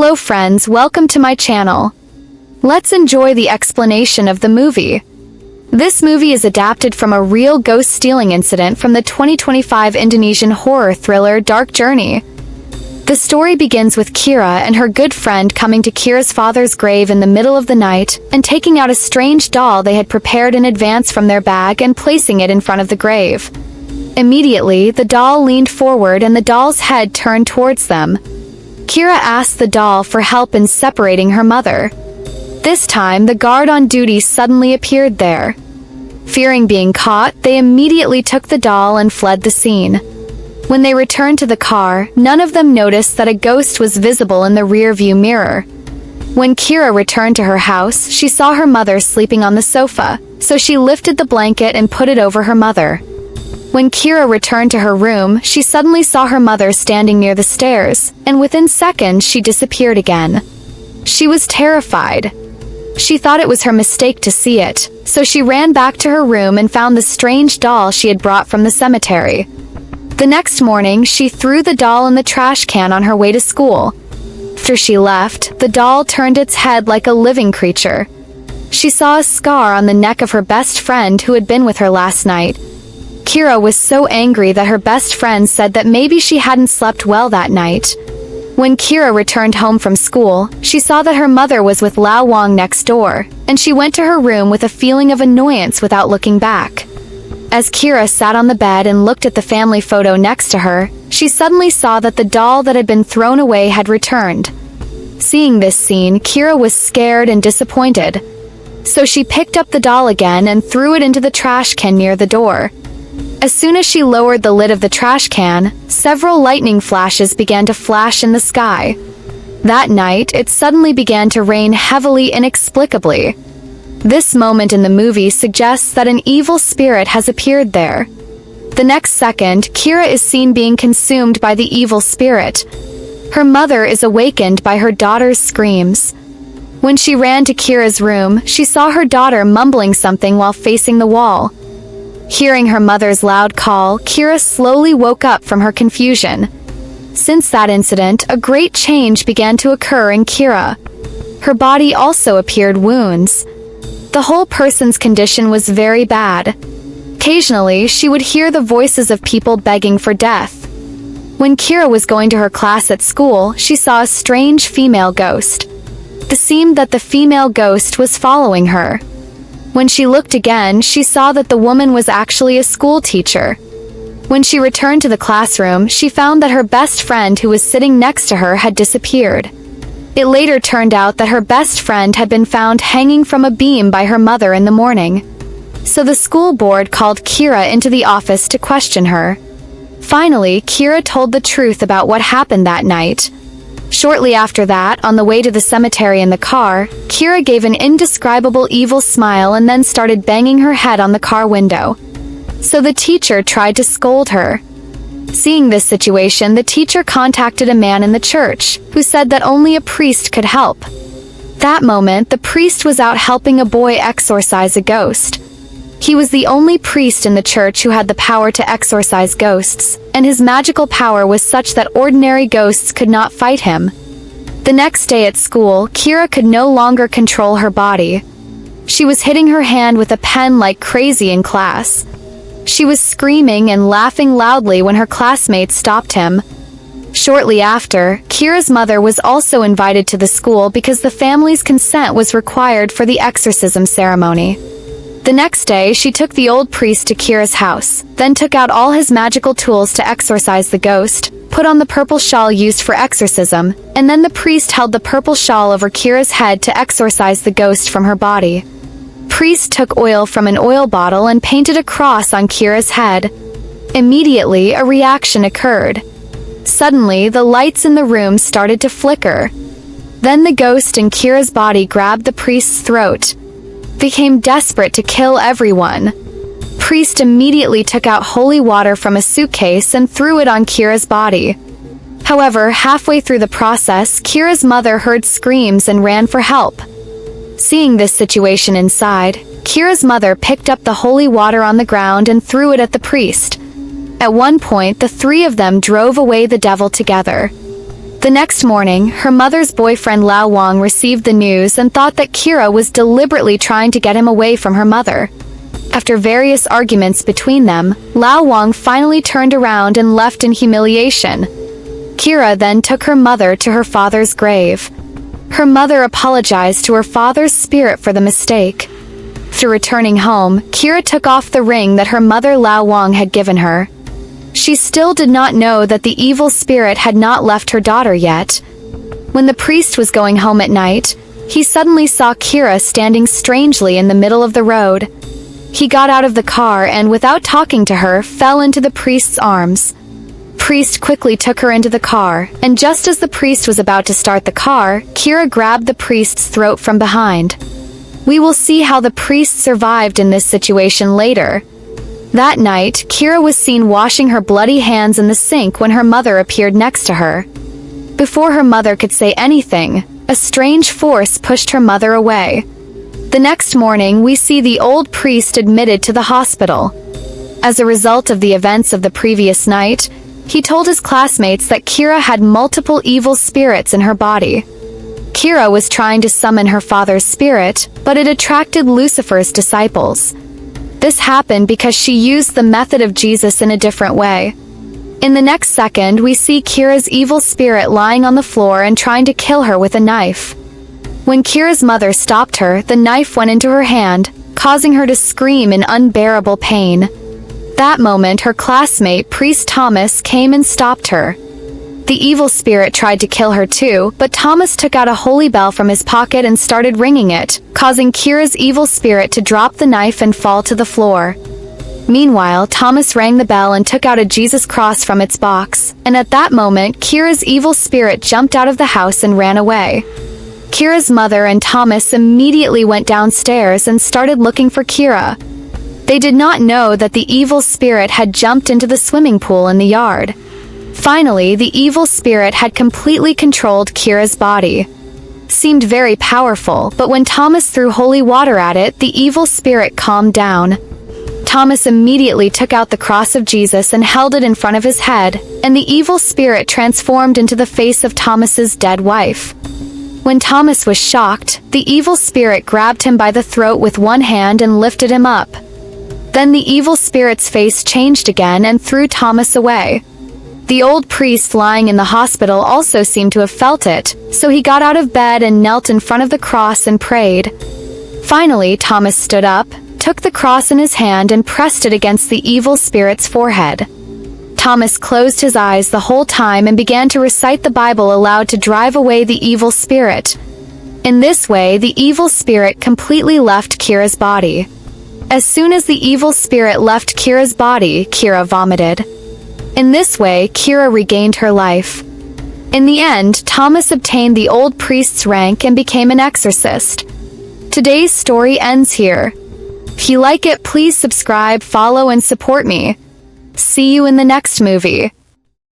Hello friends, welcome to my channel. Let's enjoy the explanation of the movie. This movie is adapted from a real ghost stealing incident from the 2025 Indonesian horror thriller Dark Journey. The story begins with Kira and her good friend coming to Kira's father's grave in the middle of the night and taking out a strange doll they had prepared in advance from their bag and placing it in front of the grave. Immediately, the doll leaned forward and the doll's head turned towards them. Kira asked the doll for help in separating her mother. This time, the guard on duty suddenly appeared there. Fearing being caught, they immediately took the doll and fled the scene. When they returned to the car, none of them noticed that a ghost was visible in the rear-view mirror. When Kira returned to her house, she saw her mother sleeping on the sofa, so she lifted the blanket and put it over her mother. When Kira returned to her room, she suddenly saw her mother standing near the stairs, and within seconds she disappeared again. She was terrified. She thought it was her mistake to see it, so she ran back to her room and found the strange doll she had brought from the cemetery. The next morning, she threw the doll in the trash can on her way to school. After she left, the doll turned its head like a living creature. She saw a scar on the neck of her best friend who had been with her last night. Kira was so angry that her best friend said that maybe she hadn't slept well that night. When Kira returned home from school, she saw that her mother was with Lao Wang next door, and she went to her room with a feeling of annoyance without looking back. As Kira sat on the bed and looked at the family photo next to her, she suddenly saw that the doll that had been thrown away had returned. Seeing this scene, Kira was scared and disappointed. So she picked up the doll again and threw it into the trash can near the door. As soon as she lowered the lid of the trash can, several lightning flashes began to flash in the sky. That night, it suddenly began to rain heavily inexplicably. This moment in the movie suggests that an evil spirit has appeared there. The next second, Kira is seen being consumed by the evil spirit. Her mother is awakened by her daughter's screams. When she ran to Kira's room, she saw her daughter mumbling something while facing the wall. Hearing her mother's loud call, Kira slowly woke up from her confusion. Since that incident, a great change began to occur in Kira. Her body also appeared wounds. The whole person's condition was very bad. Occasionally, she would hear the voices of people begging for death. When Kira was going to her class at school, she saw a strange female ghost. It seemed that the female ghost was following her. When she looked again, she saw that the woman was actually a school teacher. When she returned to the classroom, she found that her best friend who was sitting next to her had disappeared. It later turned out that her best friend had been found hanging from a beam by her mother in the morning. So the school board called Kira into the office to question her. Finally, Kira told the truth about what happened that night. Shortly after that, on the way to the cemetery in the car, Kira gave an indescribable evil smile and then started banging her head on the car window. So the teacher tried to scold her. Seeing this situation, the teacher contacted a man in the church, who said that only a priest could help. That moment, the priest was out helping a boy exorcise a ghost. He was the only priest in the church who had the power to exorcise ghosts, and his magical power was such that ordinary ghosts could not fight him. The next day at school, Kira could no longer control her body. She was hitting her hand with a pen like crazy in class. She was screaming and laughing loudly when her classmates stopped him. Shortly after, Kira's mother was also invited to the school because the family's consent was required for the exorcism ceremony. The next day, she took the old priest to Kira's house, then took out all his magical tools to exorcise the ghost, put on the purple shawl used for exorcism, and then the priest held the purple shawl over Kira's head to exorcise the ghost from her body. Priest took oil from an oil bottle and painted a cross on Kira's head. Immediately, a reaction occurred. Suddenly, the lights in the room started to flicker. Then the ghost in Kira's body grabbed the priest's throat. Became desperate to kill everyone. Priest immediately took out holy water from a suitcase and threw it on Kira's body. However, halfway through the process, Kira's mother heard screams and ran for help. Seeing this situation inside, Kira's mother picked up the holy water on the ground and threw it at the priest. At one point, the three of them drove away the devil together. The next morning, her mother's boyfriend Lao Wang received the news and thought that Kira was deliberately trying to get him away from her mother. After various arguments between them, Lao Wang finally turned around and left in humiliation. Kira then took her mother to her father's grave. Her mother apologized to her father's spirit for the mistake. After returning home, Kira took off the ring that her mother Lao Wang had given her. She still did not know that the evil spirit had not left her daughter yet. When the priest was going home at night, he suddenly saw Kira standing strangely in the middle of the road. He got out of the car and, without talking to her, fell into the priest's arms. Priest quickly took her into the car, and just as the priest was about to start the car, Kira grabbed the priest's throat from behind. We will see how the priest survived in this situation later. That night, Kira was seen washing her bloody hands in the sink when her mother appeared next to her. Before her mother could say anything, a strange force pushed her mother away. The next morning, we see the old priest admitted to the hospital. As a result of the events of the previous night, he told his classmates that Kira had multiple evil spirits in her body. Kira was trying to summon her father's spirit, but it attracted Lucifer's disciples. This happened because she used the method of Jesus in a different way. In the next second, we see Kira's evil spirit lying on the floor and trying to kill her with a knife. When Kira's mother stopped her, the knife went into her hand, causing her to scream in unbearable pain. That moment, her classmate, Priest Thomas, came and stopped her. The evil spirit tried to kill her too, but Thomas took out a holy bell from his pocket and started ringing it, causing Kira's evil spirit to drop the knife and fall to the floor. Meanwhile, Thomas rang the bell and took out a Jesus cross from its box, and at that moment, Kira's evil spirit jumped out of the house and ran away. Kira's mother and Thomas immediately went downstairs and started looking for Kira. They did not know that the evil spirit had jumped into the swimming pool in the yard. Finally, the evil spirit had completely controlled Kira's body. Seemed very powerful, but when Thomas threw holy water at it, the evil spirit calmed down. Thomas immediately took out the cross of Jesus and held it in front of his head, and the evil spirit transformed into the face of Thomas's dead wife. When Thomas was shocked, the evil spirit grabbed him by the throat with one hand and lifted him up. Then the evil spirit's face changed again and threw Thomas away. The old priest lying in the hospital also seemed to have felt it, so he got out of bed and knelt in front of the cross and prayed. Finally, Thomas stood up, took the cross in his hand and pressed it against the evil spirit's forehead. Thomas closed his eyes the whole time and began to recite the Bible aloud to drive away the evil spirit. In this way, the evil spirit completely left Kira's body. As soon as the evil spirit left Kira's body, Kira vomited. In this way, Kira regained her life. In the end, Thomas obtained the old priest's rank and became an exorcist. Today's story ends here. If you like it, please subscribe, follow, and support me. See you in the next movie.